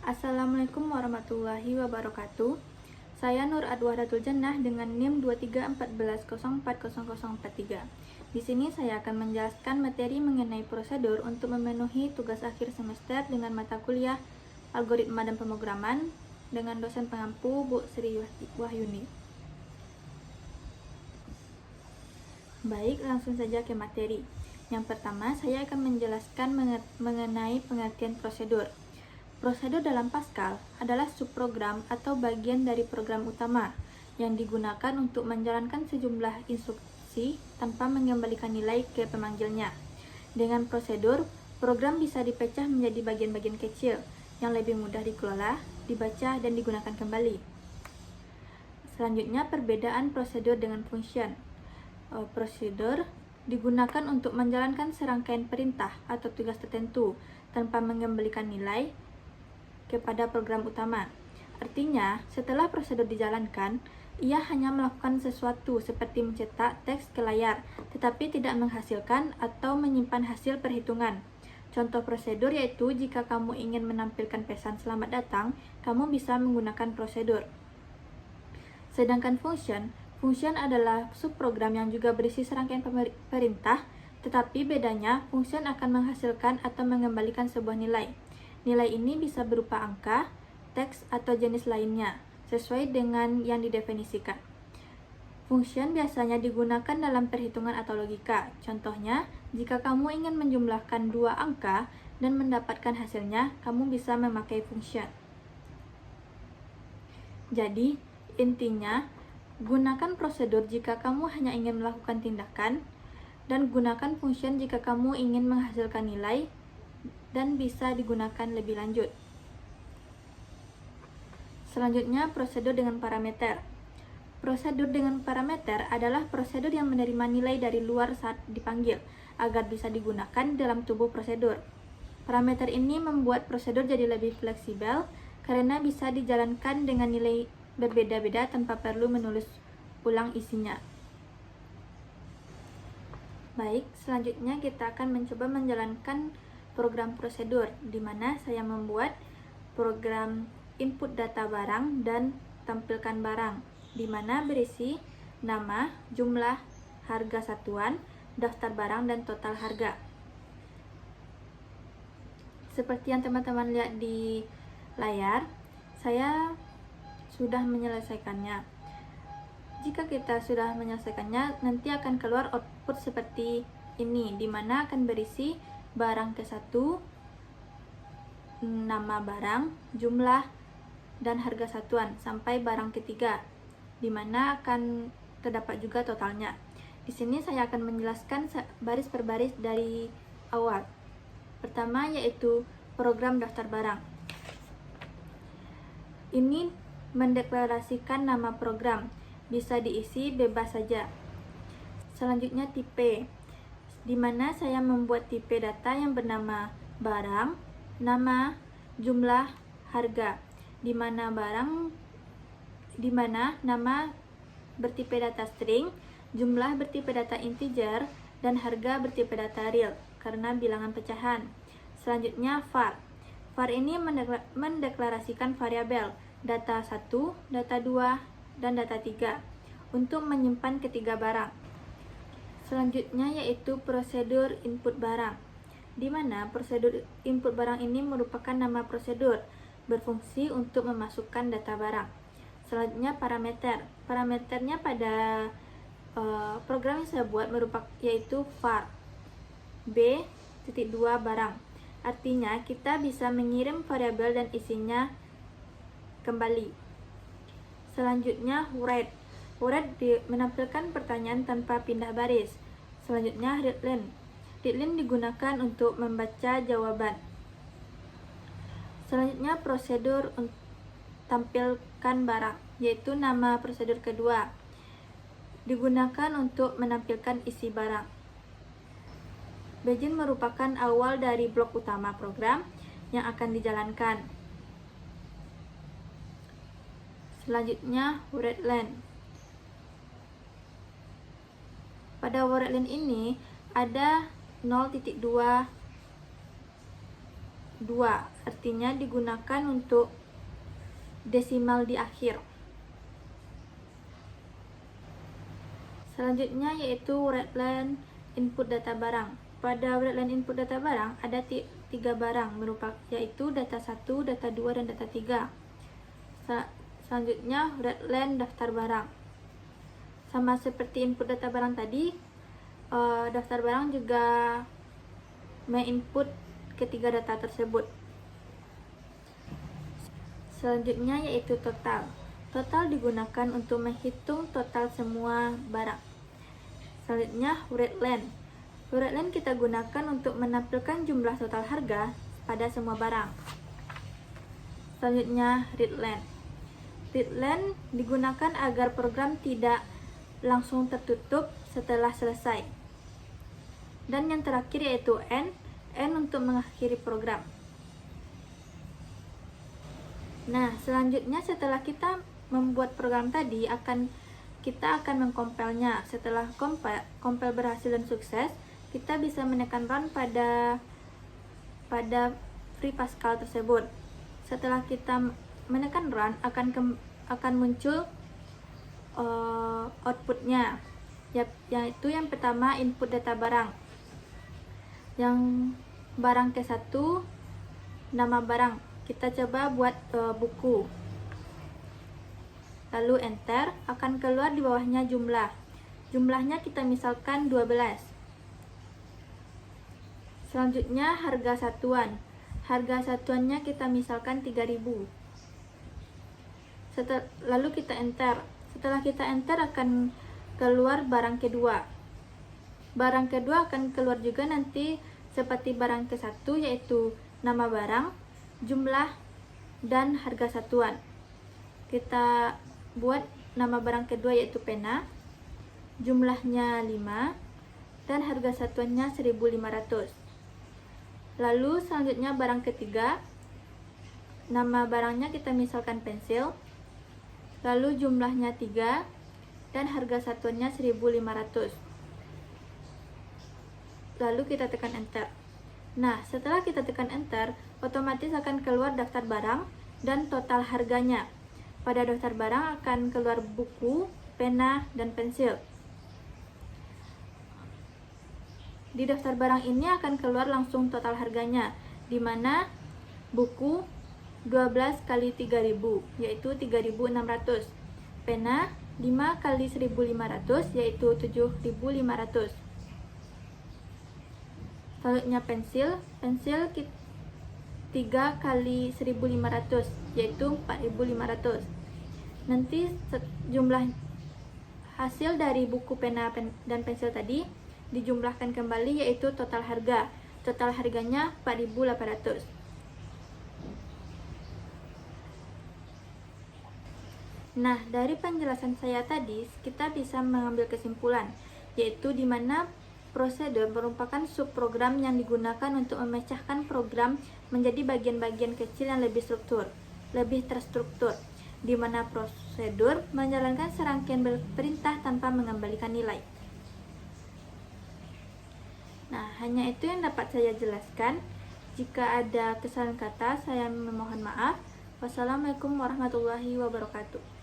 Assalamualaikum warahmatullahi wabarakatuh. Saya Nur Adwahdatul Jannah dengan NIM 2314040043. Di sini saya akan menjelaskan materi mengenai prosedur untuk memenuhi tugas akhir semester dengan mata kuliah Algoritma dan Pemrograman dengan dosen pengampu Bu Sri Wahyuni. Baik, langsung saja ke materi. Yang pertama, saya akan menjelaskan mengenai pengertian prosedur. Prosedur dalam Pascal adalah subprogram atau bagian dari program utama yang digunakan untuk menjalankan sejumlah instruksi tanpa mengembalikan nilai ke pemanggilnya. Dengan prosedur, program bisa dipecah menjadi bagian-bagian kecil yang lebih mudah dikelola, dibaca, dan digunakan kembali. Selanjutnya, perbedaan prosedur dengan function. Prosedur digunakan untuk menjalankan serangkaian perintah atau tugas tertentu tanpa mengembalikan nilai kepada program utama. Artinya, setelah prosedur dijalankan, ia hanya melakukan sesuatu seperti mencetak teks ke layar, tetapi tidak menghasilkan atau menyimpan hasil perhitungan. Contoh prosedur yaitu jika kamu ingin menampilkan pesan selamat datang, kamu bisa menggunakan prosedur. Sedangkan function adalah subprogram yang juga berisi serangkaian perintah, tetapi bedanya function akan menghasilkan atau mengembalikan sebuah nilai. Nilai ini bisa berupa angka, teks, atau jenis lainnya, sesuai dengan yang didefinisikan. Function biasanya digunakan dalam perhitungan atau logika. Contohnya, jika kamu ingin menjumlahkan dua angka dan mendapatkan hasilnya, kamu bisa memakai function. Jadi, intinya, gunakan prosedur jika kamu hanya ingin melakukan tindakan, dan gunakan function jika kamu ingin menghasilkan nilai dan bisa digunakan lebih lanjut. Selanjutnya, prosedur dengan parameter. Prosedur dengan parameter adalah prosedur yang menerima nilai dari luar saat dipanggil, agar bisa digunakan dalam tubuh prosedur. Parameter ini membuat prosedur jadi lebih fleksibel, karena bisa dijalankan dengan nilai berbeda-beda tanpa perlu menulis ulang isinya. Baik, selanjutnya kita akan mencoba menjalankan program prosedur, di mana saya membuat program input data barang dan tampilkan barang, di mana berisi nama, jumlah, harga satuan, daftar barang, dan total harga. Seperti yang teman-teman lihat di layar, saya sudah menyelesaikannya. Jika kita sudah menyelesaikannya, nanti akan keluar output seperti ini, di mana akan berisi barang ke-1, nama barang, jumlah, dan harga satuan, sampai barang ketiga, di mana akan terdapat juga totalnya. Di sini saya akan menjelaskan baris per baris dari awal. Pertama yaitu program daftar barang. Ini mendeklarasikan nama program, bisa diisi bebas saja. Selanjutnya tipe, di mana saya membuat tipe data yang bernama barang, nama, jumlah, harga, di mana nama bertipe data string, jumlah bertipe data integer, dan harga bertipe data real karena bilangan pecahan. Selanjutnya var. Var ini mendeklarasikan variabel data 1, data 2, dan data 3 untuk menyimpan ketiga barang. Selanjutnya yaitu prosedur input barang, di mana prosedur input barang ini merupakan nama prosedur berfungsi untuk memasukkan data barang. Selanjutnya parameter. Parameternya pada program yang saya buat yaitu var b.2 barang. Artinya kita bisa mengirim variabel dan isinya kembali. Selanjutnya write. Menampilkan pertanyaan tanpa pindah baris. Selanjutnya readline. Readline digunakan untuk membaca jawaban. Selanjutnya prosedur tampilkan barang, yaitu nama prosedur kedua, digunakan untuk menampilkan isi barang. Begin merupakan awal dari blok utama program yang akan dijalankan. Selanjutnya readline. Pada readline ini ada 0.2 artinya digunakan untuk desimal di akhir. Selanjutnya yaitu wordline input data barang. Pada wordline input data barang ada 3 barang yaitu data 1, data 2, dan data 3. Selanjutnya wordline daftar barang. Sama seperti input data barang tadi, daftar barang juga menginput ketiga data tersebut. Selanjutnya yaitu total. Total digunakan untuk menghitung total semua barang. Selanjutnya wordline. Wordline kita gunakan untuk menampilkan jumlah total harga pada semua barang. Selanjutnya readline. Readline digunakan agar program tidak langsung tertutup setelah selesai. Dan yang terakhir yaitu end untuk mengakhiri program. Nah, selanjutnya setelah kita membuat program tadi, kita akan mengkompilnya. Setelah kompil berhasil dan sukses, kita bisa menekan run pada Free Pascal tersebut. Setelah kita menekan run, akan muncul outputnya, yaitu yang pertama input data barang. Yang barang ke-1 nama barang, kita coba buat buku, lalu enter, akan keluar di bawahnya jumlahnya kita misalkan 12. Selanjutnya harga satuannya kita misalkan 3.000. Lalu kita enter. Setelah kita enter akan keluar barang kedua. Barang kedua akan keluar juga nanti seperti barang ke-1, yaitu nama barang, jumlah, dan harga satuan. Kita buat nama barang kedua yaitu pena, jumlahnya 5, dan harga satuannya 1.500. Lalu selanjutnya barang ketiga, nama barangnya kita misalkan pensil, lalu jumlahnya 3, dan harga satuannya 1.500. Lalu kita tekan enter. Nah, setelah kita tekan enter, otomatis akan keluar daftar barang dan total harganya. Pada daftar barang akan keluar buku, pena, dan pensil. Di daftar barang ini akan keluar langsung total harganya, di mana buku 12 kali 3.000 yaitu 3.600, pena 5 kali 1.500 yaitu 7.500. Selanjutnya pensil 3 kali 1.500 yaitu 4.500. Nanti jumlah hasil dari buku, pena, dan pensil tadi dijumlahkan kembali yaitu total harga. Total harganya 4.800. Nah, dari penjelasan saya tadi kita bisa mengambil kesimpulan, yaitu di mana prosedur merupakan subprogram yang digunakan untuk memecahkan program menjadi bagian-bagian kecil yang lebih terstruktur, di mana prosedur menjalankan serangkaian perintah tanpa mengembalikan nilai. Nah, hanya itu yang dapat saya jelaskan. Jika ada kesalahan kata, saya memohon maaf. Wassalamualaikum warahmatullahi wabarakatuh.